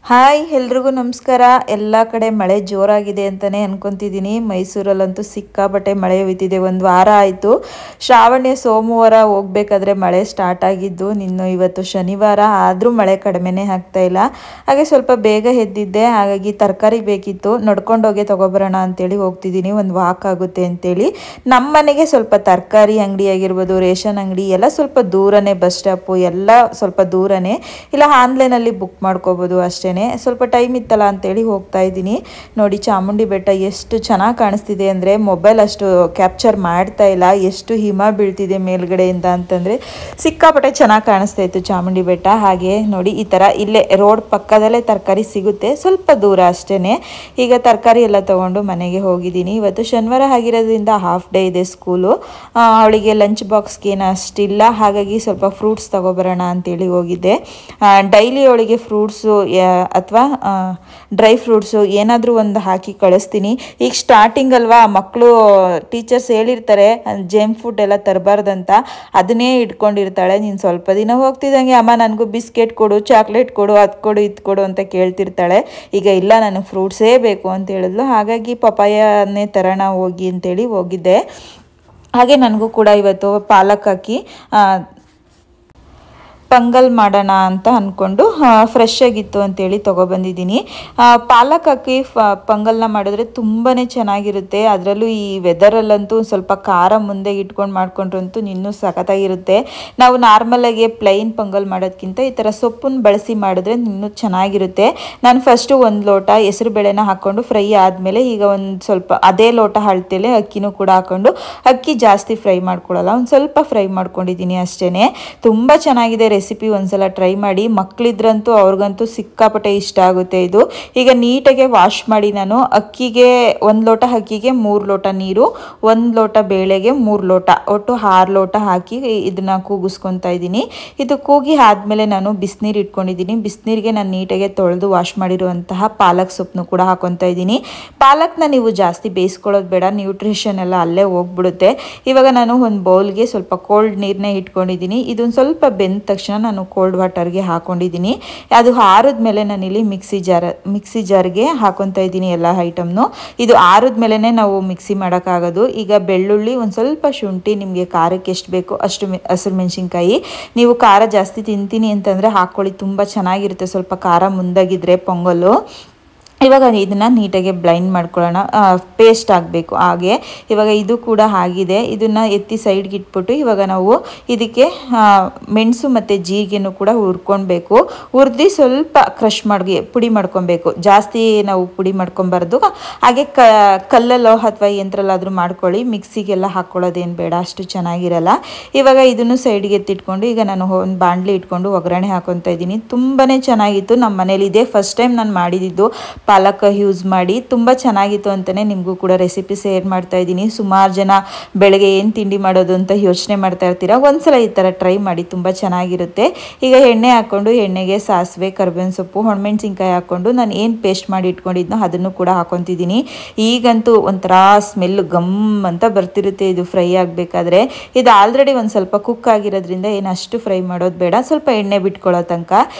Hi ಎಲ್ರಿಗೂ ನಮಸ್ಕಾರ. ಎಲ್ಲ ಕಡೆ ಮಳೆ ಜೋರಾಗಿದೆ ಅಂತಲೇ ಅನ್ಕೊತಿದ್ದೀನಿ. ಮೈಸೂರಲ್ಲಂತೂ ಸಿಕ್ಕಾಪಟ್ಟೆ ಮಳೆ ಹುಯ್ತಿದೆ. ಒಂದು ವಾರ ಆಯಿತು. ಶ್ರಾವಣ ಸೋಮವಾರ ಹೋಗ್ಬೇಕಾದ್ರೆ ಮಳೆ ಸ್ಟಾರ್ಟ್ ಆಗಿದ್ದು, ಇವತ್ತು ಶನಿವಾರ ಆದರೂ ಮಳೆ ಕಡಿಮೆನೇ ಆಗ್ತಾ ಇಲ್ಲ. ಹಾಗೆ ಸ್ವಲ್ಪ ಬೇಗ ಎದ್ದಿದ್ದೆ, ಹಾಗಾಗಿ ತರಕಾರಿ ಬೇಕಿತ್ತು, ನಡ್ಕೊಂಡೋಗಿ ತೊಗೊಬರೋಣ ಅಂತೇಳಿ ಹೋಗ್ತಿದ್ದೀನಿ. ಒಂದು ವಾಕ್ ಆಗುತ್ತೆ ಅಂತೇಳಿ. ನಮ್ಮ ಮನೆಗೆ ಸ್ವಲ್ಪ ತರಕಾರಿ ಅಂಗಡಿ ಆಗಿರ್ಬೋದು, ರೇಷನ್ ಅಂಗಡಿ ಎಲ್ಲ ಸ್ವಲ್ಪ ದೂರನೇ, ಬಸ್ ಸ್ಟಾಪು ಎಲ್ಲ ಸ್ವಲ್ಪ ದೂರನೇ, ಇಲ್ಲ ಆನ್ಲೈನಲ್ಲಿ ಬುಕ್ ಮಾಡ್ಕೋಬೋದು ಅಷ್ಟೇ. ಸ್ವಲ್ಪ ಟೈಮ್ ಇತ್ತಲ್ಲ ಅಂತೇಳಿ ಹೋಗ್ತಾ ಇದ್ದೀನಿ. ನೋಡಿ ಚಾಮುಂಡಿ ಬೆಟ್ಟ ಎಷ್ಟು ಚೆನ್ನಾಗಿ ಕಾಣಿಸ್ತಿದೆ ಅಂದರೆ ಮೊಬೈಲ್ ಅಷ್ಟು ಕ್ಯಾಪ್ಚರ್ ಮಾಡ್ತಾ ಇಲ್ಲ. ಎಷ್ಟು ಹಿಮ ಬೀಳ್ತಿದೆ ಮೇಲ್ಗಡೆಯಿಂದ ಅಂತಂದರೆ ಸಿಕ್ಕಾಪಟ್ಟೆ ಚೆನ್ನಾಗಿ ಕಾಣಿಸ್ತಾ ಇತ್ತು ಚಾಮುಂಡಿ ಬೆಟ್ಟ. ಹಾಗೆ ನೋಡಿ ಈ ಥರ ಇಲ್ಲೇ ರೋಡ್ ಪಕ್ಕದಲ್ಲೇ ತರಕಾರಿ ಸಿಗುತ್ತೆ, ಸ್ವಲ್ಪ ದೂರ ಅಷ್ಟೇ. ಈಗ ತರಕಾರಿ ಎಲ್ಲ ತೊಗೊಂಡು ಮನೆಗೆ ಹೋಗಿದ್ದೀನಿ. ಇವತ್ತು ಶನಿವಾರ ಆಗಿರೋದ್ರಿಂದ ಹಾಫ್ ಡೇ ಇದೆ ಸ್ಕೂಲು. ಅವಳಿಗೆ ಲಂಚ್ ಬಾಕ್ಸ್ಗೆ ಏನು ಅಷ್ಟಿಲ್ಲ, ಹಾಗಾಗಿ ಸ್ವಲ್ಪ ಫ್ರೂಟ್ಸ್ ತೊಗೊಬರೋಣ ಅಂತೇಳಿ ಹೋಗಿದ್ದೆ. ಡೈಲಿ ಅವಳಿಗೆ ಫ್ರೂಟ್ಸು ಅಥವಾ ಡ್ರೈ ಫ್ರೂಟ್ಸು ಏನಾದರೂ ಒಂದು ಹಾಕಿ ಕಳಿಸ್ತೀನಿ. ಈಗ ಸ್ಟಾರ್ಟಿಂಗ್ ಅಲ್ವಾ, ಮಕ್ಕಳು ಟೀಚರ್ಸ್ ಹೇಳಿರ್ತಾರೆ ಜಂಕ್ ಫುಡ್ ಎಲ್ಲ ತರಬಾರ್ದಂತ, ಅದನ್ನೇ ಇಟ್ಕೊಂಡಿರ್ತಾಳೆ. ನೀನು ಸ್ವಲ್ಪ ದಿನ ಹೋಗ್ತಿದ್ದಂಗೆ ಅಮ್ಮ ನನಗೂ ಬಿಸ್ಕೆಟ್ ಕೊಡು, ಚಾಕ್ಲೇಟ್ ಕೊಡು, ಅದು ಕೊಡು ಇದು ಕೊಡು ಅಂತ ಕೇಳ್ತಿರ್ತಾಳೆ. ಈಗ ಇಲ್ಲ ನನಗೆ ಫ್ರೂಟ್ಸೇ ಬೇಕು ಅಂತ ಹೇಳಿದ್ಲು. ಹಾಗಾಗಿ ಪಪಾಯನೇ ತರೋಣ ಹೋಗಿ ಅಂತೇಳಿ ಹೋಗಿದ್ದೆ. ಹಾಗೆ ನನಗೂ ಕೂಡ ಇವತ್ತು ಪಾಲಕ್ ಹಾಕಿ ಪೊಂಗಲ್ ಮಾಡೋಣ ಅಂತ ಅಂದ್ಕೊಂಡು ಫ್ರೆಶ್ ಆಗಿತ್ತು ಅಂತೇಳಿ ತೊಗೊಬಂದಿದ್ದೀನಿ. ಪಾಲಕ್ ಹಾಕಿ ಪೊಂಗಲ್ನ ಮಾಡಿದ್ರೆ ತುಂಬಾ ಚೆನ್ನಾಗಿರುತ್ತೆ. ಅದರಲ್ಲೂ ಈ ವೆದರಲ್ಲಂತೂ ಸ್ವಲ್ಪ ಖಾರ ಮುಂದೆ ಇಟ್ಕೊಂಡು ಮಾಡ್ಕೊಂಡ್ರಂತೂ ಇನ್ನೂ ಸಖತ್ತಾಗಿರುತ್ತೆ. ನಾವು ನಾರ್ಮಲಾಗಿ ಪ್ಲೈನ್ ಪೊಂಗಲ್ ಮಾಡೋದಕ್ಕಿಂತ ಈ ಥರ ಸೊಪ್ಪನ್ನು ಬಳಸಿ ಮಾಡಿದ್ರೆ ಇನ್ನೂ ಚೆನ್ನಾಗಿರುತ್ತೆ. ನಾನು ಫಸ್ಟು ಒಂದು ಲೋಟ ಹೆಸರು ಬೇಳೆನ ಹಾಕ್ಕೊಂಡು ಫ್ರೈ ಆದಮೇಲೆ ಈಗ ಒಂದು ಸ್ವಲ್ಪ ಅದೇ ಲೋಟ ಅಳತೆಲೆ ಅಕ್ಕಿನೂ ಕೂಡ ಹಾಕ್ಕೊಂಡು, ಅಕ್ಕಿ ಜಾಸ್ತಿ ಫ್ರೈ ಮಾಡ್ಕೊಳ್ಳಲ್ಲ, ಒಂದು ಸ್ವಲ್ಪ ಫ್ರೈ ಮಾಡ್ಕೊಂಡಿದ್ದೀನಿ ಅಷ್ಟೇ. ತುಂಬ ಚೆನ್ನಾಗಿದೆ ರೆಸಿಪಿ. ಒಂದ್ಸಲ ಟ್ರೈ ಮಾಡಿ. ಮಕ್ಕಳಿದ್ರಂತೂ ಅವ್ರಿಗಂತೂ ಸಿಕ್ಕಾಪಟ್ಟೆ ಇಷ್ಟ ಆಗುತ್ತೆ ಇದು. ಈಗ ನೀಟಾಗೆ ವಾಶ್ ಮಾಡಿ ನಾನು ಅಕ್ಕಿಗೆ 1 ಲೋಟ ಅಕ್ಕಿಗೆ 3 ಲೋಟ ನೀರು, 1 ಲೋಟ ಬೇಳೆಗೆ 3 ಲೋಟ, ಒಟ್ಟು 6 ಲೋಟ ಹಾಕಿ ಇದನ್ನ ಕೂಗಿಸ್ಕೊತಾ ಇದ್ದೀನಿ. ಇದು ಕೂಗಿ ಆದಮೇಲೆ ನಾನು ಬಿಸಿನೀರು ಇಟ್ಕೊಂಡಿದ್ದೀನಿ. ಬಿಸಿನೀರಿಗೆ ನಾನು ನೀಟಾಗೆ ತೊಳೆದು ವಾಶ್ ಮಾಡಿರುವಂತಹ ಪಾಲಕ್ ಸೊಪ್ಪನ್ನು ಕೂಡ ಹಾಕೊತಾ ಇದ್ದೀನಿ. ಪಾಲಕ್ನ ನೀವು ಜಾಸ್ತಿ ಬೇಯಿಸ್ಕೊಳ್ಳೋದು ಬೇಡ, ನ್ಯೂಟ್ರಿಷನ್ ಎಲ್ಲ ಅಲ್ಲೇ ಹೋಗ್ಬಿಡುತ್ತೆ. ಇವಾಗ ನಾನು ಒಂದು ಬೌಲ್ಗೆ ಸ್ವಲ್ಪ ಕೋಲ್ಡ್ ನೀರನ್ನೇ ಇಟ್ಕೊಂಡಿದ್ದೀನಿ. ಇದೊಂದು ಸ್ವಲ್ಪ ಬೆಂದ ತಕ್ಷಣ ನಾನು ಕೋಲ್ಡ್ ವಾಟರ್ಗೆ ಹಾಕೊಂಡಿದ್ದೀನಿ. ಅದು ಆರಿದ್ಮೇಲೆ ನಾನಿಲ್ಲಿ ಮಿಕ್ಸಿ ಜಾರ್ಗೆ ಹಾಕೊತಾ ಇದ್ದೀನಿ ಎಲ್ಲ ಐಟಮ್ನು. ಇದು ಆರಿದ್ಮೇಲೆ ನಾವು ಮಿಕ್ಸಿ ಮಾಡೋಕ್ಕಾಗೋದು. ಈಗ ಬೆಳ್ಳುಳ್ಳಿ, ಒಂದು ಸ್ವಲ್ಪ ಶುಂಠಿ, ನಿಮಗೆ ಖಾರಕ್ಕೆ ಎಷ್ಟು ಬೇಕೋ ಅಷ್ಟು ಹಸಿರು ಮೆಣಸಿನ್ಕಾಯಿ. ನೀವು ಖಾರ ಜಾಸ್ತಿ ತಿಂತೀನಿ ಅಂತಂದರೆ ಹಾಕ್ಕೊಳ್ಳಿ, ತುಂಬ ಚೆನ್ನಾಗಿರುತ್ತೆ ಸ್ವಲ್ಪ ಖಾರ ಮುಂದಾಗಿದ್ದರೆ ಪೊಂಗಲ್ಲು. ಇವಾಗ ಇದನ್ನು ನೀಟಾಗಿ ಬ್ಲೈಂಡ್ ಮಾಡ್ಕೊಳ್ಳೋಣ, ಪೇಸ್ಟ್ ಆಗಬೇಕು. ಹಾಗೆ ಇವಾಗ ಇದು ಕೂಡ ಆಗಿದೆ. ಇದನ್ನು ಎತ್ತಿ ಸೈಡ್ಗೆ ಇಟ್ಬಿಟ್ಟು ಇವಾಗ ನಾವು ಇದಕ್ಕೆ ಮೆಣಸು ಮತ್ತು ಜೀರಿಗೆನೂ ಕೂಡ ಹುರ್ಕೊಳ್ಬೇಕು. ಹುರಿದು ಸ್ವಲ್ಪ ಕ್ರಷ್ ಮಾಡಿ ಪುಡಿ ಮಾಡ್ಕೊಬೇಕು. ಜಾಸ್ತಿ ನಾವು ಪುಡಿ ಮಾಡ್ಕೊಬಾರ್ದು. ಹಾಗೆ ಕಲ್ಲಲ್ಲೋ ಅಥವಾ ಯಂತ್ರಲ್ಲಾದರೂ ಮಾಡ್ಕೊಳ್ಳಿ, ಮಿಕ್ಸಿಗೆಲ್ಲ ಹಾಕ್ಕೊಳ್ಳೋದೇನು ಬೇಡ, ಅಷ್ಟು ಚೆನ್ನಾಗಿರಲ್ಲ. ಇವಾಗ ಇದನ್ನು ಸೈಡ್ಗೆ ಎತ್ತಿಟ್ಕೊಂಡು ಈಗ ನಾನು ಒಂದು ಬಾಣಲಿ ಇಟ್ಕೊಂಡು ಒಗ್ಗರಣೆ ಹಾಕೊತಾ ಇದ್ದೀನಿ. ತುಂಬಾ ಚೆನ್ನಾಗಿತ್ತು. ನಮ್ಮ ಮನೇಲಿ ಇದೆ ಫಸ್ಟ್ ಟೈಮ್ ನಾನು ಮಾಡಿದ್ದು ಪಾಲಕ್ ಯೂಸ್ ಮಾಡಿ. ತುಂಬ ಚೆನ್ನಾಗಿತ್ತು ಅಂತಲೇ ನಿಮಗೂ ಕೂಡ ರೆಸಿಪಿ ಶೇರ್ ಮಾಡ್ತಾ ಇದ್ದೀನಿ. ಸುಮಾರು ಜನ ಬೆಳಗ್ಗೆ ಏನು ತಿಂಡಿ ಮಾಡೋದು ಅಂತ ಯೋಚನೆ ಮಾಡ್ತಾ ಇರ್ತೀರ, ಒಂದ್ಸಲ ಈ ಥರ ಟ್ರೈ ಮಾಡಿ, ತುಂಬ ಚೆನ್ನಾಗಿರುತ್ತೆ. ಈಗ ಎಣ್ಣೆ ಹಾಕ್ಕೊಂಡು ಎಣ್ಣೆಗೆ ಸಾಸಿವೆ, ಕರಿಬೇವಿನ ಸೊಪ್ಪು, ಒಣಮೆಣಸಿನ್ಕಾಯಿ ಹಾಕ್ಕೊಂಡು ನಾನು ಏನು ಪೇಸ್ಟ್ ಮಾಡಿ ಇಟ್ಕೊಂಡಿದ್ನೋ ಅದನ್ನು ಕೂಡ ಹಾಕೊತಿದ್ದೀನಿ. ಈಗಂತೂ ಒಂಥರ ಸ್ಮೆಲ್ ಗಮ್ ಅಂತ ಬರ್ತಿರುತ್ತೆ ಇದು ಫ್ರೈ ಆಗಬೇಕಾದ್ರೆ. ಇದು ಆಲ್ರೆಡಿ ಒಂದು ಸ್ವಲ್ಪ ಕುಕ್ ಆಗಿರೋದ್ರಿಂದ ಏನು ಅಷ್ಟು ಫ್ರೈ ಮಾಡೋದು ಬೇಡ, ಸ್ವಲ್ಪ ಎಣ್ಣೆ ಬಿಟ್ಕೊಳ್ಳೋ ತನಕ.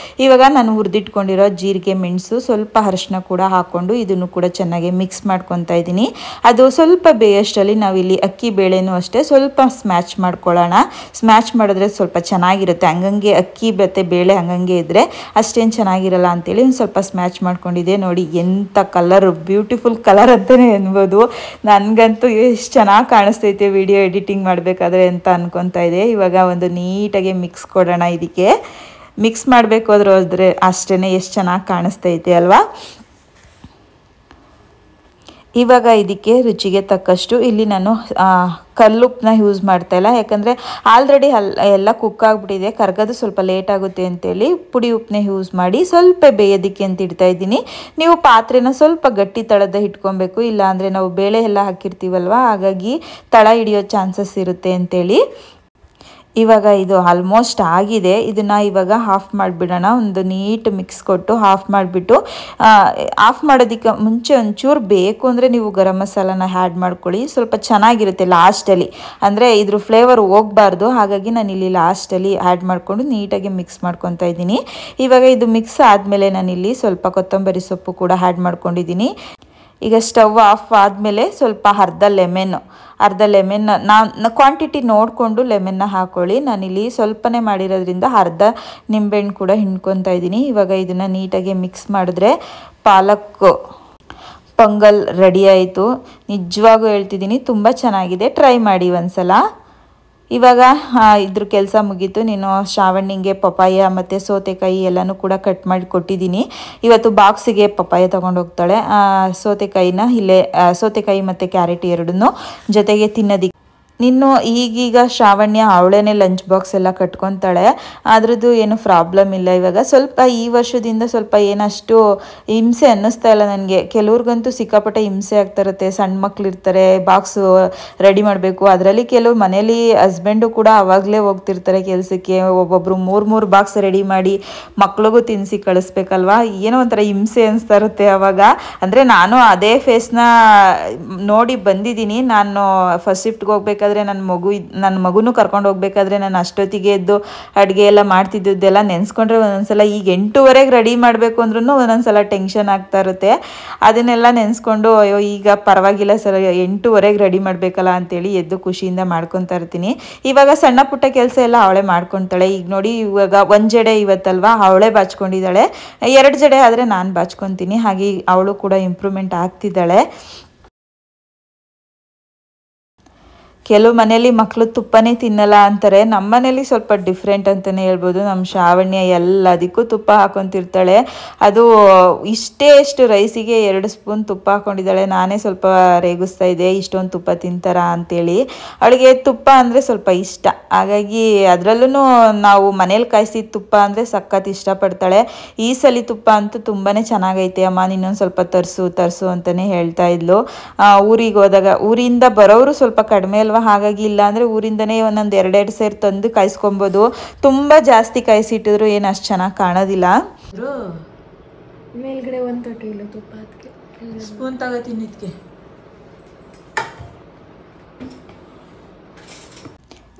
ಇವಾಗ ನಾನು ಹುರಿದಿಟ್ಕೊಂಡಿರೋ ಜೀರಿಗೆ, ಮೆಣಸು, ಸ್ವಲ್ಪ ಅರಿಶಿನ ಕೂಡ ಹಾಕ್ಕೊಂಡು ಇದನ್ನು ಕೂಡ ಚೆನ್ನಾಗಿ ಮಿಕ್ಸ್ ಮಾಡ್ಕೊತಾ ಇದ್ದೀನಿ. ಅದು ಸ್ವಲ್ಪ ಬೇಯಷ್ಟರಲ್ಲಿ ನಾವಿಲ್ಲಿ ಅಕ್ಕಿ ಬೇಳೆನೂ ಅಷ್ಟೇ ಸ್ವಲ್ಪ ಸ್ಮ್ಯಾಚ್ ಮಾಡ್ಕೊಳ್ಳೋಣ. ಸ್ಮ್ಯಾಚ್ ಮಾಡಿದ್ರೆ ಸ್ವಲ್ಪ ಚೆನ್ನಾಗಿರುತ್ತೆ. ಹಂಗಂಗೆ ಅಕ್ಕಿ ಮತ್ತು ಬೇಳೆ ಹಂಗಂಗೆ ಇದ್ದರೆ ಅಷ್ಟೇನು ಚೆನ್ನಾಗಿರಲ್ಲ ಅಂತೇಳಿ ಒಂದು ಸ್ವಲ್ಪ ಸ್ಮ್ಯಾಚ್ ಮಾಡ್ಕೊಂಡಿದ್ದೆ. ನೋಡಿ ಎಂಥ ಕಲರ್, ಬ್ಯೂಟಿಫುಲ್ ಕಲರ್ ಅಂತಲೇ ಅನ್ಬೋದು. ನನಗಂತೂ ಎಷ್ಟು ಚೆನ್ನಾಗಿ ಕಾಣಿಸ್ತೈತೆ ವಿಡಿಯೋ ಎಡಿಟಿಂಗ್ ಮಾಡಬೇಕಾದ್ರೆ ಅಂತ ಅನ್ಕೊತಾ ಇದೆ. ಇವಾಗ ಒಂದು ನೀಟಾಗಿ ಮಿಕ್ಸ್ ಕೊಡೋಣ. ಇದಕ್ಕೆ ಮಿಕ್ಸ್ ಮಾಡಬೇಕು ಹೋದ್ರೆ ಅಷ್ಟೇ ಎಷ್ಟು ಚೆನ್ನಾಗಿ ಕಾಣಿಸ್ತೈತೆ ಅಲ್ವಾ. ಇವಾಗ ಇದಕ್ಕೆ ರುಚಿಗೆ ತಕ್ಕಷ್ಟು ಇಲ್ಲಿ ನಾನು ಕಲ್ಲುಪ್ಪನ್ನ ಯೂಸ್ ಮಾಡ್ತಾ ಇಲ್ಲ, ಯಾಕಂದರೆ ಆಲ್ರೆಡಿ ಎಲ್ಲ ಕುಕ್ ಆಗಿಬಿಟ್ಟಿದೆ, ಕರ್ಗೋದು ಸ್ವಲ್ಪ ಲೇಟ್ ಆಗುತ್ತೆ ಅಂತೇಳಿ ಪುಡಿ ಉಪ್ಪನ್ನೇ ಯೂಸ್ ಮಾಡಿ ಸ್ವಲ್ಪ ಬೇಯೋದಕ್ಕೆ ಅಂತ ಇಡ್ತಾ ಇದ್ದೀನಿ. ನೀವು ಪಾತ್ರೆನ ಸ್ವಲ್ಪ ಗಟ್ಟಿ ತಳದ ಇಟ್ಕೊಬೇಕು, ಇಲ್ಲಾಂದರೆ ನಾವು ಬೇಳೆ ಎಲ್ಲ ಹಾಕಿರ್ತೀವಲ್ವ, ಹಾಗಾಗಿ ತಳ ಹಿಡಿಯೋ ಚಾನ್ಸಸ್ ಇರುತ್ತೆ ಅಂತೇಳಿ. ಇವಾಗ ಇದು ಆಲ್ಮೋಸ್ಟ್ ಆಗಿದೆ. ಇದನ್ನು ಇವಾಗ ಆಫ್ ಮಾಡಿಬಿಡೋಣ. ಒಂದು ನೀಟ್ ಮಿಕ್ಸ್ ಕೊಟ್ಟು ಆಫ್ ಮಾಡಿಬಿಟ್ಟು, ಆಫ್ ಮಾಡೋದಕ್ಕೆ ಮುಂಚೆ ಒಂಚೂರು ಬೇಕು ಅಂದರೆ ನೀವು ಗರಂ ಮಸಾಲಾನ ಆ್ಯಡ್ ಮಾಡ್ಕೊಳ್ಳಿ, ಸ್ವಲ್ಪ ಚೆನ್ನಾಗಿರುತ್ತೆ ಲಾಸ್ಟಲ್ಲಿ. ಅಂದರೆ ಇದ್ರ ಫ್ಲೇವರ್ ಹೋಗಬಾರ್ದು, ಹಾಗಾಗಿ ನಾನು ಇಲ್ಲಿ ಲಾಸ್ಟಲ್ಲಿ ಆ್ಯಡ್ ಮಾಡಿಕೊಂಡು ನೀಟಾಗಿ ಮಿಕ್ಸ್ ಮಾಡ್ಕೊತಾ ಇದ್ದೀನಿ. ಇವಾಗ ಇದು ಮಿಕ್ಸ್ ಆದಮೇಲೆ ನಾನಿಲ್ಲಿ ಸ್ವಲ್ಪ ಕೊತ್ತಂಬರಿ ಸೊಪ್ಪು ಕೂಡ ಆ್ಯಡ್ ಮಾಡ್ಕೊಂಡಿದ್ದೀನಿ. ಈಗ ಸ್ಟವ್ ಆಫ್ ಆದಮೇಲೆ ಸ್ವಲ್ಪ ಅರ್ಧ ಲೆಮನ್ ನಾನು ಕ್ವಾಂಟಿಟಿ ನೋಡಿಕೊಂಡು ಲೆಮನ್ನ ಹಾಕ್ಕೊಳ್ಳಿ. ನಾನಿಲ್ಲಿ ಸ್ವಲ್ಪನೇ ಮಾಡಿರೋದ್ರಿಂದ ಅರ್ಧ ನಿಂಬೆಹಣ್ಣು ಕೂಡ ಹಿಂಡ್ಕೊತಾ ಇದ್ದೀನಿ. ಇವಾಗ ಇದನ್ನು ನೀಟಾಗಿ ಮಿಕ್ಸ್ ಮಾಡಿದ್ರೆ ಪಾಲಕ್ ಪೊಂಗಲ್ ರೆಡಿ ಆಯಿತು. ನಿಜವಾಗೂ ಹೇಳ್ತಿದ್ದೀನಿ, ತುಂಬ ಚೆನ್ನಾಗಿದೆ, ಟ್ರೈ ಮಾಡಿ ಒಂದ್ಸಲ. ಇವಾಗ ಇದ್ರ ಕೆಲಸ ಮುಗೀತು. ನೀನು ಶ್ರಾವಣಿಗೆ ಪಪಾಯ ಮತ್ತು ಸೌತೆಕಾಯಿ ಎಲ್ಲನೂ ಕೂಡ ಕಟ್ ಮಾಡಿ ಕೊಟ್ಟಿದ್ದೀನಿ. ಇವತ್ತು ಬಾಕ್ಸಿಗೆ ಪಪಾಯ ತೊಗೊಂಡು ಹೋಗ್ತಾಳೆ. ಸೌತೆಕಾಯಿ ಮತ್ತು ಕ್ಯಾರೆಟ್ ಎರಡನ್ನೂ ಜೊತೆಗೆ ತಿನ್ನೋದಿಕ್ಕೆ. ನೀನು ಈಗೀಗ ಶ್ರಾವಣ್ಯ ಅವಳೇನೆ ಲಂಚ್ ಬಾಕ್ಸ್ ಎಲ್ಲ ಕಟ್ಕೊತಾಳೆ, ಅದ್ರದ್ದು ಏನು ಪ್ರಾಬ್ಲಮ್ ಇಲ್ಲ. ಇವಾಗ ಸ್ವಲ್ಪ ಈ ವರ್ಷದಿಂದ ಸ್ವಲ್ಪ ಏನಷ್ಟು ಹಿಂಸೆ ಅನ್ನಿಸ್ತಾ ಇಲ್ಲ ನನಗೆ. ಕೆಲವ್ರಿಗಂತೂ ಸಿಕ್ಕಾಪಟ್ಟೆ ಹಿಂಸೆ ಆಗ್ತಿರುತ್ತೆ. ಸಣ್ಣ ಮಕ್ಳು ಇರ್ತಾರೆ, ಬಾಕ್ಸು ರೆಡಿ ಮಾಡಬೇಕು. ಅದರಲ್ಲಿ ಕೆಲವು ಮನೇಲಿ ಹಸ್ಬೆಂಡು ಕೂಡ ಆವಾಗಲೇ ಹೋಗ್ತಿರ್ತಾರೆ ಕೆಲಸಕ್ಕೆ. ಒಬ್ಬೊಬ್ಬರು ಮೂರು ಬಾಕ್ಸ್ ರೆಡಿ ಮಾಡಿ ಮಕ್ಳಿಗೂ ತಿನ್ನಿಸಿ ಕಳಿಸ್ಬೇಕಲ್ವಾ. ಏನೋ ಒಂಥರ ಹಿಂಸೆ ಅನಿಸ್ತಾ ಇರುತ್ತೆ ಅವಾಗ. ಅಂದರೆ ನಾನು ಅದೇ ಫೇಸ್ನ ನೋಡಿ ಬಂದಿದ್ದೀನಿ. ನಾನು ಫಸ್ಟ್ ಶಿಫ್ಟ್ಗೆ ಹೋಗ್ಬೇಕಾದ್ರೆ ನನ್ನ ಮಗುನೂ ಕರ್ಕೊಂಡು ಹೋಗ್ಬೇಕಾದ್ರೆ ನಾನು ಅಷ್ಟೊತ್ತಿಗೆ ಎದ್ದು ಅಡುಗೆ ಎಲ್ಲ ಮಾಡ್ತಿದ್ದೆಲ್ಲ ನೆನೆಸ್ಕೊಂಡ್ರೆ ಒಂದೊಂದ್ಸಲ ಈಗ 8:30ಗೆ ರೆಡಿ ಮಾಡಬೇಕು ಅಂದ್ರೂ ಒಂದೊಂದ್ಸಲ ಟೆನ್ಷನ್ ಆಗ್ತಾ ಇರುತ್ತೆ. ಅದನ್ನೆಲ್ಲ ನೆನೆಸ್ಕೊಂಡು ಅಯ್ಯೋ ಈಗ ಪರವಾಗಿಲ್ಲ ಸರ್ 8:30ಗೆ ರೆಡಿ ಮಾಡಬೇಕಲ್ಲ ಅಂತೇಳಿ ಎದ್ದು ಖುಷಿಯಿಂದ ಮಾಡ್ಕೊತಾ ಇರ್ತೀನಿ. ಇವಾಗ ಸಣ್ಣ ಪುಟ್ಟ ಕೆಲಸ ಎಲ್ಲ ಅವಳೇ ಮಾಡ್ಕೊತಾಳೆ. ಈಗ ನೋಡಿ, ಇವಾಗ ಒಂದು ಜಡೆ ಇವತ್ತಲ್ವಾ ಅವಳೇ ಬಾಚ್ಕೊಂಡಿದ್ದಾಳೆ, 2 ಜಡೆ ಆದರೆ ನಾನು ಬಾಚ್ಕೊತೀನಿ. ಹಾಗೆ ಅವಳು ಕೂಡ ಇಂಪ್ರೂವ್ಮೆಂಟ್ ಆಗ್ತಿದ್ದಾಳೆ. ಕೆಲವು ಮನೇಲಿ ಮಕ್ಕಳು ತುಪ್ಪನೇ ತಿನ್ನಲ್ಲ ಅಂತಾರೆ. ನಮ್ಮ ಮನೇಲಿ ಸ್ವಲ್ಪ ಡಿಫ್ರೆಂಟ್ ಅಂತಲೇ ಹೇಳ್ಬೋದು. ನಮ್ಮ ಶ್ರಾವಣ್ಯ ಎಲ್ಲದಕ್ಕೂ ತುಪ್ಪ ಹಾಕೊತಿರ್ತಾಳೆ. ಅದು ಎಷ್ಟು ರೈಸಿಗೆ 2 ಸ್ಪೂನ್ ತುಪ್ಪ ಹಾಕ್ಕೊಂಡಿದ್ದಾಳೆ. ನಾನೇ ಸ್ವಲ್ಪ ರೇಗಿಸ್ತಾ ಇದ್ದೆ, ಇಷ್ಟೊಂದು ತುಪ್ಪ ತಿಂತಾರ ಅಂತೇಳಿ. ಅವಳಿಗೆ ತುಪ್ಪ ಅಂದರೆ ಸ್ವಲ್ಪ ಇಷ್ಟ. ಹಾಗಾಗಿ ಅದರಲ್ಲೂ ನಾವು ಮನೇಲಿ ಕಾಯಿಸಿದ ತುಪ್ಪ ಅಂದರೆ ಸಖತ್ ಇಷ್ಟಪಡ್ತಾಳೆ. ಈ ಸಲ ತುಪ್ಪ ಅಂತೂ ತುಂಬಾ ಚೆನ್ನಾಗೈತೆ ಅಮ್ಮ, ನೀನೊಂದು ಸ್ವಲ್ಪ ತರಿಸು ಅಂತಲೇ ಹೇಳ್ತಾ ಇದ್ಲು. ಊರಿಗೆ ಹೋದಾಗ, ಊರಿಂದ ಬರೋರು ಸ್ವಲ್ಪ ಕಡಿಮೆ ಅಲ್ವಾ, ಹಾಗಾಗಿ ಇಲ್ಲ ಅಂದರೆ ಊರಿಂದನೇ ಒಂದೊಂದು 2 ಸೇರು ತಂದು ಕಾಯಿಸ್ಕೊಬೋದು. ತುಂಬ ಜಾಸ್ತಿ ಕಾಯಿಸಿಟ್ಟಿದ್ರು ಏನು ಅಷ್ಟು ಚೆನ್ನಾಗಿ ಕಾಣೋದಿಲ್ಲ. ಮೇಲ್ಗಡೆ ಒಂದು ತೊಟ್ಟು ಇಲ್ಲ ತುಪ್ಪ, ಅದಕ್ಕೆ ಸ್ಪೂನ್ ತಗೋತೀನಿ.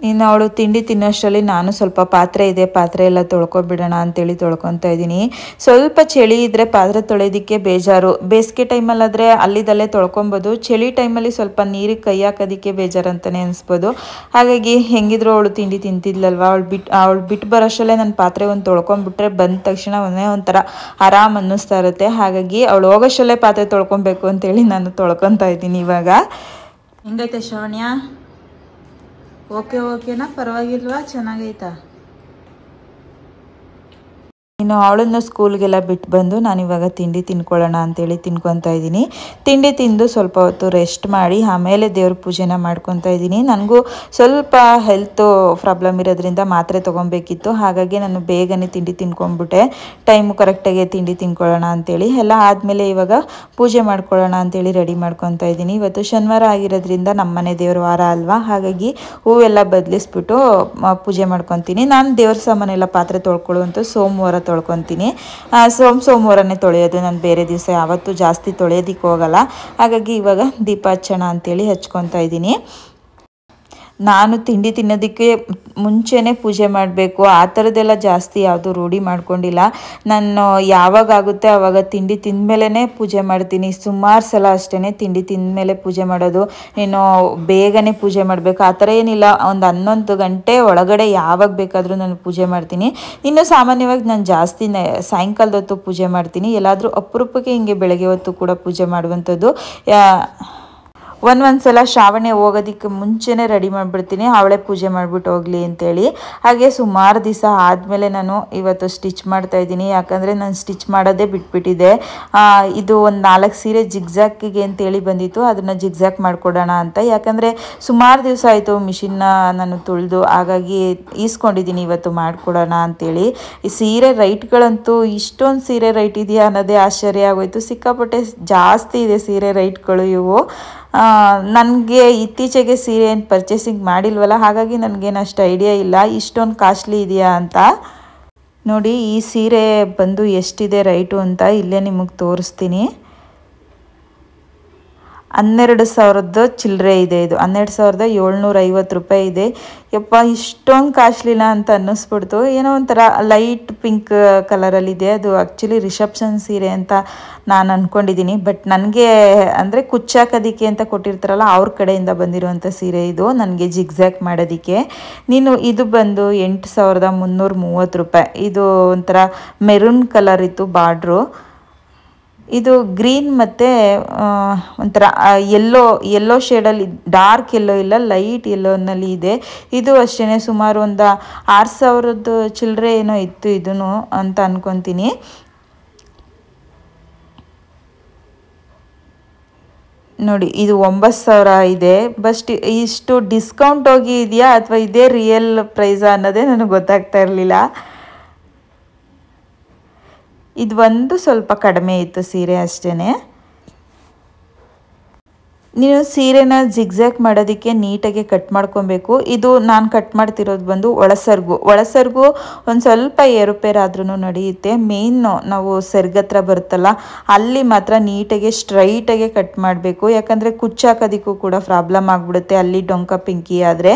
ಇನ್ನು ಅವಳು ತಿಂಡಿ ತಿನ್ನೋಷ್ಟರಲ್ಲಿ ನಾನು ಸ್ವಲ್ಪ ಪಾತ್ರೆ ಎಲ್ಲ ತೊಳ್ಕೊಬಿಡೋಣ ಅಂತೇಳಿ ತೊಳ್ಕೊತಾ ಇದ್ದೀನಿ. ಸ್ವಲ್ಪ ಚಳಿ ಇದ್ದರೆ ಪಾತ್ರೆ ತೊಳೆಯೋದಕ್ಕೆ ಬೇಜಾರು. ಬೇಸಿಗೆ ಟೈಮಲ್ಲಾದರೆ ಅಲ್ಲಿದಲ್ಲೇ ತೊಳ್ಕೊಬೋದು. ಚಳಿ ಟೈಮಲ್ಲಿ ಸ್ವಲ್ಪ ನೀರಿಗೆ ಕೈ ಹಾಕೋದಕ್ಕೆ ಬೇಜಾರು ಅಂತಲೇ ಅನಿಸ್ಬೋದು. ಹಾಗಾಗಿ ಹೆಂಗಿದ್ರು ಅವಳು ತಿಂಡಿ ತಿಂತಿದ್ಲಲ್ವ, ಅವಳು ಬಿಟ್ಟು ಬರೋಷ್ಟರಲ್ಲೇ ನನ್ನ ಪಾತ್ರೆ ಒಂದು ತೊಳ್ಕೊಂಬಿಟ್ರೆ ಬಂದ ತಕ್ಷಣ ಒಂಥರ ಆರಾಮ್ ಅನ್ನಿಸ್ತಾ ಇರುತ್ತೆ. ಹಾಗಾಗಿ ಅವಳು ಹೋಗೋಷ್ಟರಲ್ಲೇ ಪಾತ್ರೆ ತೊಳ್ಕೊಬೇಕು ಅಂತೇಳಿ ನಾನು ತೊಳ್ಕೊತಾ ಇದ್ದೀನಿ. ಇವಾಗ ಹೆಂಗೈತೆ ಶ್ರಾವಣ್ಯ? ಓಕೆನಾ? ಪರವಾಗಿಲ್ವಾ? ಚೆನ್ನಾಗೈತಾ? ಇನ್ನು ಅವಳನ್ನು ಸ್ಕೂಲ್ಗೆಲ್ಲ ಬಿಟ್ಟು ಬಂದು ನಾನಿವಾಗ ತಿಂಡಿ ತಿನ್ಕೊಳ್ಳೋಣ ಅಂತೇಳಿ ತಿನ್ಕೊತಾ ಇದ್ದೀನಿ. ತಿಂಡಿ ತಿಂದು ಸ್ವಲ್ಪ ಹೊತ್ತು ರೆಸ್ಟ್ ಮಾಡಿ ಆಮೇಲೆ ದೇವ್ರ ಪೂಜೆನ ಮಾಡ್ಕೊತಾ ಇದ್ದೀನಿ. ನನಗೂ ಸ್ವಲ್ಪ ಹೆಲ್ತು ಪ್ರಾಬ್ಲಮ್ ಇರೋದ್ರಿಂದ ಮಾತ್ರೆ ತೊಗೊಬೇಕಿತ್ತು. ಹಾಗಾಗಿ ನಾನು ಬೇಗನೆ ತಿಂಡಿ ತಿನ್ಕೊಂಡ್ಬಿಟ್ಟೆ. ಟೈಮು ಕರೆಕ್ಟಾಗಿ ತಿಂಡಿ ತಿನ್ಕೊಳ್ಳೋಣ ಅಂತೇಳಿ ಎಲ್ಲ ಆದಮೇಲೆ ಇವಾಗ ಪೂಜೆ ಮಾಡ್ಕೊಳ್ಳೋಣ ಅಂತೇಳಿ ರೆಡಿ ಮಾಡ್ಕೊತಾ ಇದ್ದೀನಿ. ಇವತ್ತು ಶನಿವಾರ ಆಗಿರೋದ್ರಿಂದ ನಮ್ಮನೆ ದೇವ್ರ ವಾರ ಅಲ್ವಾ, ಹಾಗಾಗಿ ಹೂವೆಲ್ಲ ಬದಲಿಸ್ಬಿಟ್ಟು ಪೂಜೆ ಮಾಡ್ಕೊತೀನಿ. ನಾನು ದೇವ್ರ ಸಾಮಾನೆಲ್ಲ ಪಾತ್ರೆ ತೊಳ್ಕೊಳ್ಳುವಂಥ ಸೋಮವಾರ ತೊಳ್ಕೊತೀನಿ. ಸೋಮವಾರನೇ ತೊಳೆಯೋದು, ನಾನು ಬೇರೆ ದಿವಸ ಯಾವತ್ತೂ ಜಾಸ್ತಿ ತೊಳೆಯೋದಕ್ಕೆ ಹೋಗಲ್ಲ. ಹಾಗಾಗಿ ಇವಾಗ ದೀಪ ಹಚ್ಚೋಣ ಅಂತೇಳಿ ಹಚ್ಕೊತಾ ಇದ್ದೀನಿ. ನಾನು ತಿಂಡಿ ತಿನ್ನೋದಕ್ಕೆ ಮುಂಚೆನೇ ಪೂಜೆ ಮಾಡಬೇಕು ಆ ಥರದ್ದೆಲ್ಲ ಜಾಸ್ತಿ ಯಾವುದು ರೂಢಿ ಮಾಡ್ಕೊಂಡಿಲ್ಲ. ನಾನು ಯಾವಾಗ ಆಗುತ್ತೆ ಆವಾಗ ತಿಂಡಿ ತಿಂದಮೇಲೆ ಪೂಜೆ ಮಾಡ್ತೀನಿ. ಸುಮಾರು ಸಲ ಅಷ್ಟೇ ತಿಂಡಿ ತಿಂದಮೇಲೆ ಪೂಜೆ ಮಾಡೋದು. ನೀನು ಬೇಗನೆ ಪೂಜೆ ಮಾಡಬೇಕು ಆ ಥರ ಏನಿಲ್ಲ. ಒಂದು 11 ಗಂಟೆ ಒಳಗಡೆ ಯಾವಾಗ ಬೇಕಾದರೂ ನಾನು ಪೂಜೆ ಮಾಡ್ತೀನಿ. ಇನ್ನು ಸಾಮಾನ್ಯವಾಗಿ ನಾನು ಜಾಸ್ತಿ ಸಾಯಂಕಾಲದ ಹೊತ್ತು ಪೂಜೆ ಮಾಡ್ತೀನಿ. ಎಲ್ಲಾದರೂ ಅಪರೂಪಕ್ಕೆ ಹಿಂಗೆ ಬೆಳಗ್ಗೆ ಹೊತ್ತು ಕೂಡ ಪೂಜೆ ಮಾಡುವಂಥದ್ದು. ಒಂದೊಂದ್ಸಲ ಶ್ರಾವಣಿ ಹೋಗೋದಕ್ಕೆ ಮುಂಚೆನೇ ರೆಡಿ ಮಾಡಿಬಿಡ್ತೀನಿ, ಅವಳೇ ಪೂಜೆ ಮಾಡಿಬಿಟ್ಟು ಹೋಗಲಿ ಅಂತೇಳಿ. ಹಾಗೆ ಸುಮಾರು ದಿವಸ ಆದಮೇಲೆ ನಾನು ಇವತ್ತು ಸ್ಟಿಚ್ ಮಾಡ್ತಾಯಿದ್ದೀನಿ. ಯಾಕಂದರೆ ನಾನು ಸ್ಟಿಚ್ ಮಾಡೋದೇ ಬಿಟ್ಬಿಟ್ಟಿದ್ದೆ. ಇದು ಒಂದು 4 ಸೀರೆ ಜಿಗ್ಜಾಕಿಗೆ ಅಂತೇಳಿ ಬಂದಿತ್ತು, ಅದನ್ನು ಜಿಗ್ಜಾಕ್ ಮಾಡಿಕೊಡೋಣ ಅಂತ. ಯಾಕಂದರೆ ಸುಮಾರು ದಿವಸ ಆಯಿತು ಮಿಷಿನ್ನ ನಾನು ತುಳಿದು, ಹಾಗಾಗಿ ಈಸ್ಕೊಂಡಿದ್ದೀನಿ ಇವತ್ತು ಮಾಡಿಕೊಡೋಣ ಅಂತೇಳಿ. ಈ ಸೀರೆ ರೈಟ್ಗಳಂತೂ ಇಷ್ಟೊಂದು ಸೀರೆ ರೈಟ್ ಇದೆಯಾ ಅನ್ನೋದೇ ಆಶ್ಚರ್ಯ ಆಗೋಯ್ತು. ಸಿಕ್ಕಾಪಟ್ಟೆ ಜಾಸ್ತಿ ಇದೆ ಸೀರೆ ರೈಟ್ಗಳು ಇವು. ನನಗೆ ಇತ್ತೀಚೆಗೆ ಸೀರೆ ಏನು ಪರ್ಚೇಸಿಂಗ್ ಮಾಡಿಲ್ವಲ್ಲ, ಹಾಗಾಗಿ ನನಗೇನು ಅಷ್ಟು ಐಡಿಯಾ ಇಲ್ಲ ಇಷ್ಟೊಂದು ಕಾಸ್ಟ್ಲಿ ಇದೆಯಾ ಅಂತ. ನೋಡಿ ಈ ಸೀರೆ ಬಂದು ಎಷ್ಟಿದೆ ರೈಟು ಅಂತ ಇಲ್ಲೇ ನಿಮಗೆ ತೋರಿಸ್ತೀನಿ. 12,000 ಚಿಲ್ಲರೆ ಇದೆ. ಇದು 12,750 ರೂಪಾಯಿ ಇದೆ. ಯಪ್ಪ ಇಷ್ಟೊಂದು ಕಾಸ್ಟ್ಲಿನ ಅಂತ ಅನ್ನಿಸ್ಬಿಡ್ತು. ಏನೋ ಒಂಥರ ಲೈಟ್ ಪಿಂಕ್ ಕಲರಲ್ಲಿದೆ. ಅದು ಆ್ಯಕ್ಚುಲಿ ರಿಸೆಪ್ಷನ್ ಸೀರೆ ಅಂತ ನಾನು ಅಂದ್ಕೊಂಡಿದ್ದೀನಿ. ಬಟ್ ನನಗೆ ಅಂದರೆ ಕುಚ್ಚಾಕೋದಕ್ಕೆ ಅಂತ ಕೊಟ್ಟಿರ್ತಾರಲ್ಲ ಅವ್ರ ಕಡೆಯಿಂದ ಬಂದಿರುವಂಥ ಸೀರೆ ಇದು, ನನಗೆ ಜಿಗ್ಜ್ಯಾಕ್ ಮಾಡೋದಕ್ಕೆ. ಇದು ಬಂದು 8,330 ರೂಪಾಯಿ. ಇದು ಒಂಥರ ಮೆರೂನ್ ಕಲರ್ ಇತ್ತು ಬಾರ್ಡ್ರು. ಇದು ಗ್ರೀನ್ ಮತ್ತು ಒಂಥರ ಯೆಲ್ಲೋ ಶೇಡಲ್ಲಿ, ಡಾರ್ಕ್ ಯೆಲ್ಲೋ ಇಲ್ಲ, ಲೈಟ್ ಯೆಲ್ಲೋನಲ್ಲಿ ಇದೆ. ಇದು ಅಷ್ಟೇ ಸುಮಾರು ಒಂದು 6,000 ಚಿಲ್ಲರೆ ಏನೋ ಇತ್ತು ಇದೂ ಅಂತ ಅಂದ್ಕೊತೀನಿ. ನೋಡಿ ಇದು 9,000 ಇದೆ. ಬಸ್ಟ್ ಇಷ್ಟು ಡಿಸ್ಕೌಂಟ್ ಹೋಗಿ ಇದೆಯಾ ಅಥವಾ ಇದೇ ರಿಯಲ್ ಪ್ರೈಸಾ ಅನ್ನೋದೇ ನನಗೆ ಗೊತ್ತಾಗ್ತಾ ಇರಲಿಲ್ಲ. ಇದು ಒಂದು ಸ್ವಲ್ಪ ಕಡಿಮೆ ಇತ್ತು ಸೀರೆ ಅಷ್ಟೇ. ನೀವು ಸೀರೆನ ಜಿಗ್ಜ್ಯಾಕ್ ಮಾಡೋದಕ್ಕೆ ನೀಟಾಗಿ ಕಟ್ ಮಾಡ್ಕೊಬೇಕು. ಇದು ನಾನು ಕಟ್ ಮಾಡ್ತಿರೋದು ಬಂದು ಒಳಸರ್ಗು ಒಂದು ಸ್ವಲ್ಪ ಏರುಪೇರಾದ್ರೂ ನಡೆಯುತ್ತೆ. ಮೇಯ್ನು ನಾವು ಸೆರ್ಗತ್ರ ಬರುತ್ತಲ್ಲ ಅಲ್ಲಿ ಮಾತ್ರ ನೀಟಾಗಿ ಸ್ಟ್ರೈಟಾಗಿ ಕಟ್ ಮಾಡಬೇಕು. ಯಾಕಂದರೆ ಕುಚ್ಚಾಕೋದಕ್ಕೂ ಕೂಡ ಪ್ರಾಬ್ಲಮ್ ಆಗಿಬಿಡುತ್ತೆ ಅಲ್ಲಿ ಡೊಂಕ ಪಿಂಕಿ ಆದರೆ.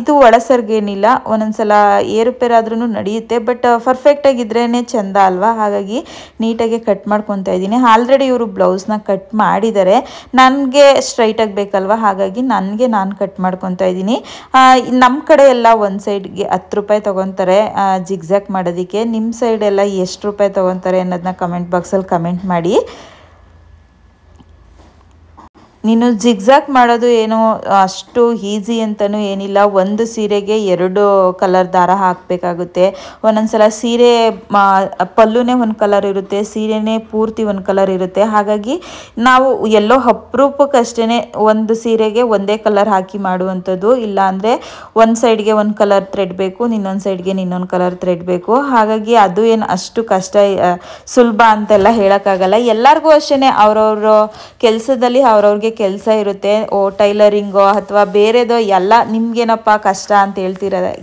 ಇದು ಒಳಸರ್ಗೇನಿಲ್ಲ, ಒಂದೊಂದ್ಸಲ ಏರುಪೇರಾದ್ರೂ ನಡೆಯುತ್ತೆ. ಬಟ್ ಪರ್ಫೆಕ್ಟಾಗಿದ್ರೇ ಚೆಂದ ಅಲ್ವಾ, ಹಾಗಾಗಿ ನೀಟಾಗಿ ಕಟ್ ಮಾಡ್ಕೊತಾ ಇದ್ದೀನಿ. ಆಲ್ರೆಡಿ ಇವರು ಬ್ಲೌಸ್ನ ಕಟ್ ಮಾಡಿದ್ದಾರೆ. ನನಗೆ ಸ್ಟ್ರೈಟಾಗಿ ಬೇಕಲ್ವ, ಹಾಗಾಗಿ ನಾನು ಕಟ್ ಮಾಡ್ಕೊತಾ ಇದ್ದೀನಿ. ನಮ್ಮ ಕಡೆ ಎಲ್ಲ ಒಂದು ಸೈಡ್ಗೆ 10 ರೂಪಾಯಿ ತೊಗೊತಾರೆ ಜಿಗ್ಜ್ಯಾಕ್ ಮಾಡೋದಕ್ಕೆ. ನಿಮ್ಮ ಸೈಡ್ ಎಲ್ಲ ಎಷ್ಟು ರೂಪಾಯಿ ತೊಗೊತಾರೆ ಅನ್ನೋದನ್ನ ಕಮೆಂಟ್ ಬಾಕ್ಸಲ್ಲಿ ಕಮೆಂಟ್ ಮಾಡಿ. ನೀನು ಜಿಗ್ಜ್ಯಾಕ್ ಮಾಡೋದು ಏನು ಅಷ್ಟು ಈಸಿ ಅಂತಲೂ ಏನಿಲ್ಲ. ಒಂದು ಸೀರೆಗೆ 2 ಕಲರ್ ದಾರ ಹಾಕಬೇಕಾಗುತ್ತೆ. ಒಂದೊಂದ್ಸಲ ಸೀರೆ ಪಲ್ಲುನೇ ಒಂದು ಕಲರ್ ಇರುತ್ತೆ, ಸೀರೆನೇ ಪೂರ್ತಿ ಒಂದು ಕಲರ್ ಇರುತ್ತೆ. ಹಾಗಾಗಿ ನಾವು ಎಲ್ಲೋ ಅಪರೂಪಕ್ಕಷ್ಟೇ ಒಂದು ಸೀರೆಗೆ ಒಂದೇ ಕಲರ್ ಹಾಕಿ ಮಾಡುವಂಥದ್ದು. ಇಲ್ಲ ಅಂದರೆ ಒಂದು ಸೈಡ್ಗೆ ಒಂದು ಕಲರ್ ಥ್ರೆಡ್ ಬೇಕು, ಇನ್ನೊಂದು ಸೈಡ್ಗೆ ಇನ್ನೊಂದು ಕಲರ್ ಥ್ರೆಡ್ ಬೇಕು. ಹಾಗಾಗಿ ಅದು ಏನು ಅಷ್ಟು ಕಷ್ಟ ಸುಲಭ ಅಂತೆಲ್ಲ ಹೇಳೋಕ್ಕಾಗಲ್ಲ. ಎಲ್ಲರಿಗೂ ಅಷ್ಟೇ ಅವ್ರವ್ರ ಕೆಲಸದಲ್ಲಿ ಅವ್ರವ್ರಿಗೆ ಕೆಲಸ ಇರುತ್ತೆ. ಟೈಲರಿಂಗೋ ಅಥವಾ ಬೇರೆದೋ ಎಲ್ಲ ನಿಮ್ಗೇನಪ್ಪ ಕಷ್ಟ ಅಂತ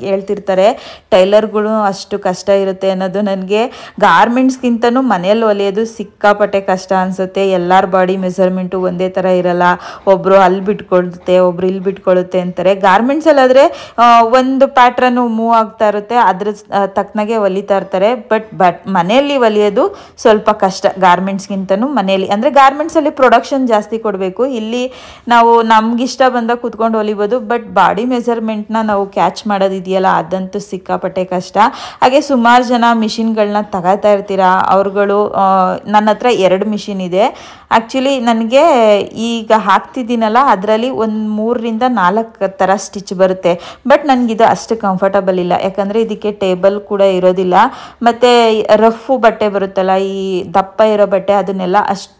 ಹೇಳ್ತಿರ್ತಾರೆ. ಟೈಲರ್ಗಳು ಅಷ್ಟು ಕಷ್ಟ ಇರುತ್ತೆ ಅನ್ನೋದು ನನಗೆ ಗಾರ್ಮೆಂಟ್ಸ್ಗಿಂತನೂ ಮನೆಯಲ್ಲಿ ಹೊಲಿಯೋದು ಸಿಕ್ಕಾಪಟ್ಟೆ ಕಷ್ಟ ಅನಿಸುತ್ತೆ. ಎಲ್ಲರ ಬಾಡಿ ಮೆಸರ್ಮೆಂಟು ಒಂದೇ ಥರ ಇರಲ್ಲ. ಒಬ್ಬರು ಅಲ್ಲಿ ಬಿಟ್ಕೊಳ್ಳುತ್ತೆ, ಒಬ್ರು ಇಲ್ಲಿ ಬಿಟ್ಕೊಳ್ಳುತ್ತೆ ಅಂತಾರೆ. ಗಾರ್ಮೆಂಟ್ಸಲ್ಲಾದರೆ ಒಂದು ಪ್ಯಾಟ್ರನ್ನು ಮೂವ್ ಆಗ್ತಾ ಇರುತ್ತೆ, ಅದ್ರ ತಕ್ಕನಾಗೆ ಹೊಲಿತಾ ಇರ್ತಾರೆ. ಬಟ್ ಮನೆಯಲ್ಲಿ ಹೊಲಿಯೋದು ಸ್ವಲ್ಪ ಕಷ್ಟ ಗಾರ್ಮೆಂಟ್ಸ್ಗಿಂತನೂ ಮನೆಯಲ್ಲಿ. ಅಂದರೆ ಗಾರ್ಮೆಂಟ್ಸಲ್ಲಿ ಪ್ರೊಡಕ್ಷನ್ ಜಾಸ್ತಿ ಕೊಡಬೇಕು, ಇಲ್ಲಿ ನಾವು ನಮಗಿಷ್ಟ ಬಂದಾಗ ಕೂತ್ಕೊಂಡು ಹೊಲಿಬೋದು. ಬಟ್ ಬಾಡಿ ಮೆಸರ್ಮೆಂಟ್ನ ನಾವು ಕ್ಯಾಚ್ ಮಾಡೋದಿದೆಯಲ್ಲ ಅದಂತೂ ಸಿಕ್ಕಾಪಟ್ಟೆ ಕಷ್ಟ. ಹಾಗೆ ಸುಮಾರು ಜನ ಮಿಷಿನ್ಗಳನ್ನ ತಗೋತಾ ಇರ್ತೀರಾ. ಅವ್ರುಗಳು ನನ್ನ ಹತ್ರ 2 ಮಿಷಿನ್ ಇದೆ. ಆ್ಯಕ್ಚುಲಿ ನನಗೆ ಈಗ ಹಾಕ್ತಿದ್ದೀನಲ್ಲ ಅದರಲ್ಲಿ ಒಂದು 3ರಿಂದ 4 ಥರ ಸ್ಟಿಚ್ ಬರುತ್ತೆ. ಬಟ್ ನನಗಿದು ಅಷ್ಟು ಕಂಫರ್ಟಬಲ್ ಇಲ್ಲ, ಯಾಕಂದರೆ ಇದಕ್ಕೆ ಟೇಬಲ್ ಕೂಡ ಇರೋದಿಲ್ಲ. ಮತ್ತು ರಫು ಬಟ್ಟೆ ಬರುತ್ತಲ್ಲ, ಈ ದಪ್ಪ ಇರೋ ಬಟ್ಟೆ, ಅದನ್ನೆಲ್ಲ ಅಷ್ಟು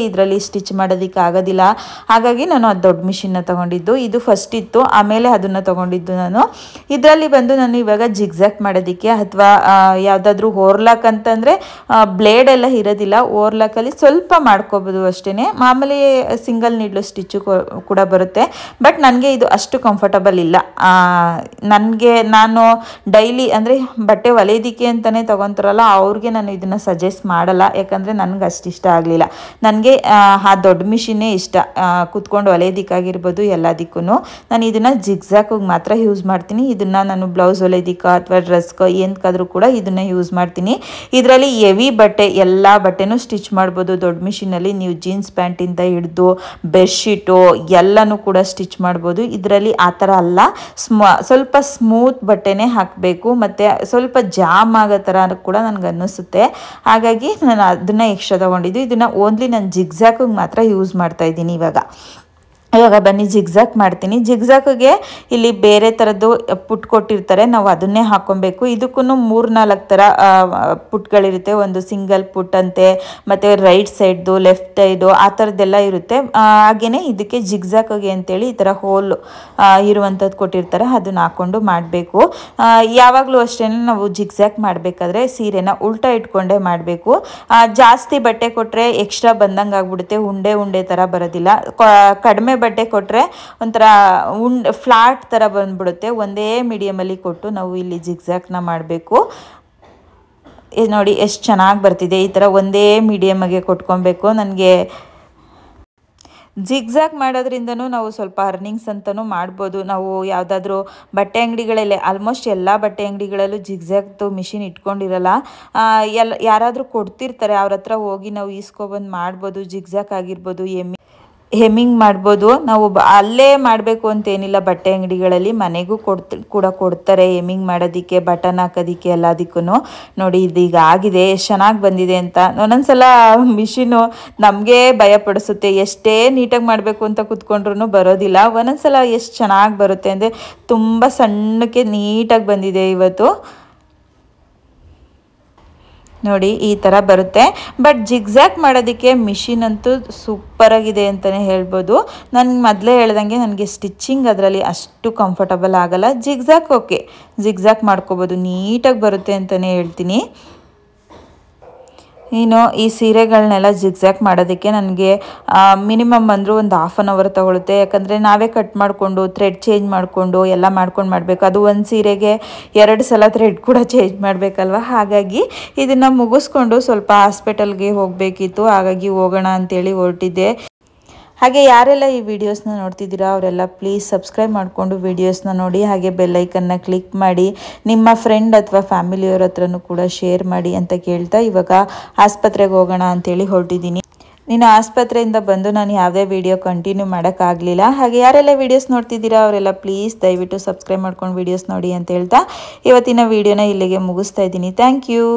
ಇದರಲ್ಲಿ ಸ್ಟಿಚ್ ಮಾಡೋದಕ್ಕೆ ಆಗೋದಿಲ್ಲ. ಹಾಗಾಗಿ ನಾನು ಅದು ದೊಡ್ಡ ಮಿಷಿನ್ನ ತೊಗೊಂಡಿದ್ದು. ಇದು ಫಸ್ಟ್ ಇತ್ತು, ಆಮೇಲೆ ಅದನ್ನು ತೊಗೊಂಡಿದ್ದು ನಾನು. ಇದರಲ್ಲಿ ಬಂದು ನಾನು ಇವಾಗ ಜಿಗ್ಜ್ಯಾಕ್ ಮಾಡೋದಕ್ಕೆ ಅಥವಾ ಯಾವುದಾದ್ರೂ ಓರ್ಲಾಕ್ ಅಂತಂದರೆ ಬ್ಲೇಡ್ ಎಲ್ಲ ಇರೋದಿಲ್ಲ. ಓರ್ಲಾಕಲ್ಲಿ ಸ್ವಲ್ಪ ಮಾಡ್ಕೋಬೋದು ಅಷ್ಟೇ. ಮಾಮೂಲಿ ಸಿಂಗಲ್ ನೀಡ್ಲು ಸ್ಟಿಚ್ಚು ಕೂಡ ಬರುತ್ತೆ. ಬಟ್ ನನಗೆ ಇದು ಅಷ್ಟು ಕಂಫರ್ಟಬಲ್ ಇಲ್ಲ. ನಾನು ಡೈಲಿ ಅಂದರೆ ಬಟ್ಟೆ ಹೊಲಿಯೋದಕ್ಕೆ ಅಂತಲೇ ತೊಗೊತಾರಲ್ಲ ಅವ್ರಿಗೆ ನಾನು ಇದನ್ನು ಸಜೆಸ್ಟ್ ಮಾಡಲ್ಲ, ಯಾಕಂದರೆ ನನಗೆ ಅಷ್ಟು ಇಷ್ಟ ಆಗಲಿಲ್ಲ. ನನಗೆ ಆ ದೊಡ್ಡ ಮಿಷಿನ್ನೇ ಇಷ್ಟ, ಕೂತ್ಕೊಂಡು ಹೊಲಿಯೋದಕ್ಕಾಗಿರ್ಬೋದು ಎಲ್ಲದಕ್ಕೂ. ನಾನು ಇದನ್ನು ಜಿಗ್ಜ್ಯಾಕಿಗೆ ಮಾತ್ರ ಯೂಸ್ ಮಾಡ್ತೀನಿ. ಇದನ್ನು ನಾನು ಬ್ಲೌಸ್ ಹೊಲಿಯೋದಕ್ಕೆ ಅಥವಾ ಡ್ರೆಸ್ಗೋ ಏನಕ್ಕಾದರೂ ಕೂಡ ಇದನ್ನು ಯೂಸ್ ಮಾಡ್ತೀನಿ. ಇದರಲ್ಲಿ ಹೆವಿ ಬಟ್ಟೆ ಎಲ್ಲ ಬಟ್ಟೆನೂ ಸ್ಟಿಚ್ ಮಾಡ್ಬೋದು ದೊಡ್ಡ ಮಿಷಿನಲ್ಲಿ. ನೀವು ಜೀನ್ಸ್ ಪ್ಯಾಂಟಿಂದ ಹಿಡಿದು ಬೆಡ್ಶೀಟು ಎಲ್ಲನೂ ಕೂಡ ಸ್ಟಿಚ್ ಮಾಡ್ಬೋದು. ಇದರಲ್ಲಿ ಆ ಥರ ಅಲ್ಲ, ಸ್ವಲ್ಪ ಸ್ಮೂತ್ ಬಟ್ಟೆನೇ ಹಾಕಬೇಕು, ಮತ್ತು ಸ್ವಲ್ಪ ಜಾಮ್ ಆಗೋ ಥರ ಕೂಡ ನನಗೆ ಅನ್ನಿಸುತ್ತೆ. ಹಾಗಾಗಿ ನಾನು ಅದನ್ನು ಎಕ್ಸ್ಟ್ರಾ ತೊಗೊಂಡಿದ್ದು. ಇದನ್ನು ಓನ್ಲಿ ನಾನು ಜಿಗ್ಜ್ಯಾಕಿಗೆ ಮಾತ್ರ ಯೂಸ್ ಮಾಡ್ತಾ ಇದ್ದೀನಿ ಇವಾಗ. ಇವಾಗ ಬನ್ನಿ ಜಿಗ್ಜಾಕ್ ಮಾಡ್ತೀನಿ. ಜಿಗ್ಜಾಕ್ಗೆ ಇಲ್ಲಿ ಬೇರೆ ಥರದ್ದು ಪುಟ್ ಕೊಟ್ಟಿರ್ತಾರೆ, ನಾವು ಅದನ್ನೇ ಹಾಕ್ಕೊಬೇಕು. ಇದಕ್ಕೂ 3-4 ಥರ ಪುಟ್ಗಳಿರುತ್ತೆ. ಒಂದು ಸಿಂಗಲ್ ಪುಟ್ ಅಂತೆ, ಮತ್ತು ರೈಟ್ ಸೈಡ್ದು, ಲೆಫ್ಟ್ ಸೈಡು, ಆ ಥರದ್ದೆಲ್ಲ ಇರುತ್ತೆ. ಹಾಗೆಯೇ ಇದಕ್ಕೆ ಜಿಗ್ಜಾಕ್ಗೆ ಅಂತೇಳಿ ಈ ಥರ ಹೋಲ್ ಇರುವಂಥದ್ದು ಕೊಟ್ಟಿರ್ತಾರೆ, ಅದನ್ನ ಹಾಕ್ಕೊಂಡು ಮಾಡಬೇಕು. ಯಾವಾಗಲೂ ಅಷ್ಟೇ ನಾವು ಜಿಗ್ಜಾಕ್ ಮಾಡಬೇಕಾದ್ರೆ ಸೀರೆನ ಉಲ್ಟಾ ಇಟ್ಕೊಂಡೇ ಮಾಡಬೇಕು. ಜಾಸ್ತಿ ಬಟ್ಟೆ ಕೊಟ್ಟರೆ ಎಕ್ಸ್ಟ್ರಾ ಬಂದಂಗೆ ಆಗ್ಬಿಡುತ್ತೆ, ಉಂಡೆ ಉಂಡೆ ಥರ ಬರೋದಿಲ್ಲ. ಕಡಿಮೆ ಬಟ್ಟೆ ಕೊಟ್ಟರೆ ಒಂಥರ ಫ್ಲಾಟ್ ಥರ ಬಂದ್ಬಿಡುತ್ತೆ. ಒಂದೇ ಮೀಡಿಯಮಲ್ಲಿ ಕೊಟ್ಟು ನಾವು ಇಲ್ಲಿ ಜಿಗ್ಜಾಕ್ನ ಮಾಡಬೇಕು. ನೋಡಿ ಎಷ್ಟು ಚೆನ್ನಾಗಿ ಬರ್ತಿದೆ. ಈ ಥರ ಒಂದೇ ಮೀಡಿಯಮ್ಗೆ ಕೊಟ್ಕೊಬೇಕು. ನನಗೆ ಜಿಗ್ಜಾಗ್ ಮಾಡೋದ್ರಿಂದನೂ ನಾವು ಸ್ವಲ್ಪ ಅರ್ನಿಂಗ್ಸ್ ಅಂತಲೂ ಮಾಡ್ಬೋದು. ನಾವು ಯಾವುದಾದ್ರೂ ಬಟ್ಟೆ ಅಂಗಡಿಗಳಲ್ಲೇ, ಆಲ್ಮೋಸ್ಟ್ ಎಲ್ಲ ಬಟ್ಟೆ ಅಂಗಡಿಗಳಲ್ಲೂ ಜಿಗ್ಜಾಗ್ದು ಮಿಷಿನ್ ಇಟ್ಕೊಂಡಿರಲ್ಲ. ಯಾರಾದರೂ ಕೊಡ್ತಿರ್ತಾರೆ, ಅವ್ರ ಹತ್ರ ಹೋಗಿ ನಾವು ಈಸ್ಕೊಬಂದು ಮಾಡ್ಬೋದು. ಜಿಗ್ಜಾಗ್ ಆಗಿರ್ಬೋದು, ಹೆಮ್ಮಿಂಗ್ ಮಾಡ್ಬೋದು. ನಾವು ಅಲ್ಲೇ ಮಾಡಬೇಕು ಅಂತೇನಿಲ್ಲ, ಬಟ್ಟೆ ಅಂಗಡಿಗಳಲ್ಲಿ ಮನೆಗೂ ಕೂಡ ಕೊಡ್ತಾರೆ ಹೆಮ್ಮಿಂಗ್ ಮಾಡೋದಕ್ಕೆ, ಬಟನ್ ಹಾಕೋದಕ್ಕೆ, ಎಲ್ಲದಕ್ಕೂ. ನೋಡಿ ಇದೀಗ ಆಗಿದೆ, ಎಷ್ಟು ಚೆನ್ನಾಗಿ ಬಂದಿದೆ ಅಂತ. ಒಂದೊಂದ್ಸಲ ಮಿಷಿನು ನಮಗೆ ಭಯಪಡಿಸುತ್ತೆ, ಎಷ್ಟೇ ನೀಟಾಗಿ ಮಾಡಬೇಕು ಅಂತ ಕೂತ್ಕೊಂಡ್ರೂ ಬರೋದಿಲ್ಲ. ಒಂದೊಂದ್ಸಲ ಎಷ್ಟು ಚೆನ್ನಾಗಿ ಬರುತ್ತೆ ಅಂದರೆ ತುಂಬ ಸಣ್ಣಕ್ಕೆ ನೀಟಾಗಿ ಬಂದಿದೆ ಇವತ್ತು. ನೋಡಿ ಈ ಥರ ಬರುತ್ತೆ. ಬಟ್ ಜಿಗ್ಜಾಕ್ ಮಾಡೋದಕ್ಕೆ ಮಿಷಿನ್ ಅಂತೂ ಸೂಪರಾಗಿದೆ ಅಂತಲೇ ಹೇಳ್ಬೋದು. ನನಗೆ ಮೊದಲೇ ಹೇಳ್ದಂಗೆ ನನಗೆ ಸ್ಟಿಚ್ಚಿಂಗ್ ಅದರಲ್ಲಿ ಅಷ್ಟು ಕಂಫರ್ಟಬಲ್ ಆಗಲ್ಲ. ಜಿಗ್ಜಾಕ್ ಓಕೆ, ಜಿಗ್ಜಾಕ್ ಮಾಡ್ಕೋಬೋದು, ನೀಟಾಗಿ ಬರುತ್ತೆ ಅಂತಲೇ ಹೇಳ್ತೀನಿ. ಇನ್ನು ಈ ಸೀರೆಗಳನ್ನೆಲ್ಲ ಜಿಗ್ಜಾಕ್ ಮಾಡೋದಕ್ಕೆ ನನಗೆ ಮಿನಿಮಮ್ ಅಂದರೂ ಒಂದು 1/2 hour ತೊಗೊಳುತ್ತೆ. ಯಾಕಂದರೆ ನಾವೇ ಕಟ್ ಮಾಡಿಕೊಂಡು ಥ್ರೆಡ್ ಚೇಂಜ್ ಮಾಡಿಕೊಂಡು ಎಲ್ಲ ಮಾಡ್ಕೊಂಡು ಮಾಡಬೇಕು. ಅದು ಒಂದು ಸೀರೆಗೆ 2 ಸಲ ಥ್ರೆಡ್ ಕೂಡ ಚೇಂಜ್ ಮಾಡಬೇಕಲ್ವ. ಹಾಗಾಗಿ ಇದನ್ನು ಮುಗಿಸ್ಕೊಂಡು ಸ್ವಲ್ಪ ಹಾಸ್ಪಿಟಲ್ಗೆ ಹೋಗಬೇಕಿತ್ತು. ಹಾಗಾಗಿ ಹೋಗೋಣ ಅಂತೇಳಿ ಹೊರಟಿದ್ದೆ. ಹಾಗೆ ಯಾರೆಲ್ಲ ಈ ವಿಡಿಯೋಸ್ನ ನೋಡ್ತಿದ್ದೀರಾ ಅವರೆಲ್ಲ ಪ್ಲೀಸ್ ಸಬ್ಸ್ಕ್ರೈಬ್ ಮಾಡಿಕೊಂಡು ವಿಡಿಯೋಸ್ನ ನೋಡಿ. ಹಾಗೆ ಬೆಲ್ಲೈಕನ್ನ ಕ್ಲಿಕ್ ಮಾಡಿ, ನಿಮ್ಮ ಫ್ರೆಂಡ್ ಅಥವಾ ಫ್ಯಾಮಿಲಿಯವ್ರ ಹತ್ರನೂ ಕೂಡ ಶೇರ್ ಮಾಡಿ ಅಂತ ಕೇಳ್ತಾ ಇವಾಗ ಆಸ್ಪತ್ರೆಗೆ ಹೋಗೋಣ ಅಂತೇಳಿ ಹೊರಟಿದ್ದೀನಿ. ನೀನು ಆಸ್ಪತ್ರೆಯಿಂದ ಬಂದು ನಾನು ಯಾವುದೇ ವಿಡಿಯೋ ಕಂಟಿನ್ಯೂ ಮಾಡೋಕ್ಕಾಗಲಿಲ್ಲ. ಹಾಗೆ ಯಾರೆಲ್ಲ ವೀಡಿಯೋಸ್ ನೋಡ್ತಿದ್ದೀರಾ ಅವರೆಲ್ಲ ಪ್ಲೀಸ್ ದಯವಿಟ್ಟು ಸಬ್ಸ್ಕ್ರೈಬ್ ಮಾಡ್ಕೊಂಡು ವೀಡಿಯೋಸ್ ನೋಡಿ ಅಂತ ಹೇಳ್ತಾ ಇವತ್ತಿನ ವಿಡಿಯೋನ ಇಲ್ಲಿಗೆ ಮುಗಿಸ್ತಾ ಇದ್ದೀನಿ. Thank you.